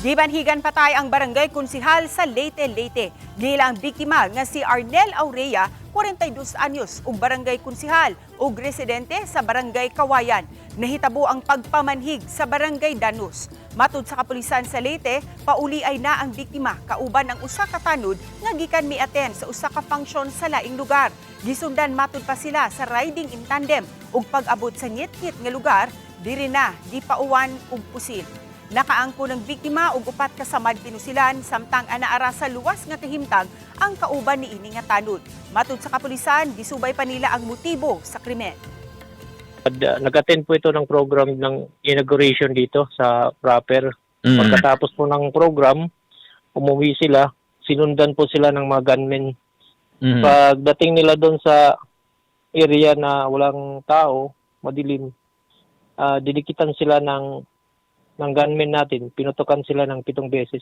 Gibanhigan patay ang barangay konsihal sa Leyte, Leyte. Nilang biktima nga si Arnel Aurea, 42 anyos, ug barangay konsihal ug residente sa barangay Kawayan. Nahitabo ang pagpamanhig sa barangay Danus. Matud sa kapulisan sa Leyte, pauli ay na ang biktima kauban ang usa ka tanod nga gikan mi-attend sa usa ka function sa laing lugar. Gisundan matud pa sila sa riding in tandem ug pag-abot sa ngit-ngit nga lugar, diri na gipauwan og pusil. Nakaangko ng biktima ug upat ka samad pinusilan samtang anaara sa luwas nga kahimtang ang kauban niini nga tanod. Matud sa kapulisan, gisubay pa nila ang motibo sa krimen. Nag-attend po ito ng program ng inauguration dito sa proper. Pagkatapos po ng program, umuwi sila, sinundan po sila ng mga gunmen. Pagdating nila doon sa area na walang tao, madilim, didikitan sila ng gunmen natin, pinutukan sila ng 7 beses.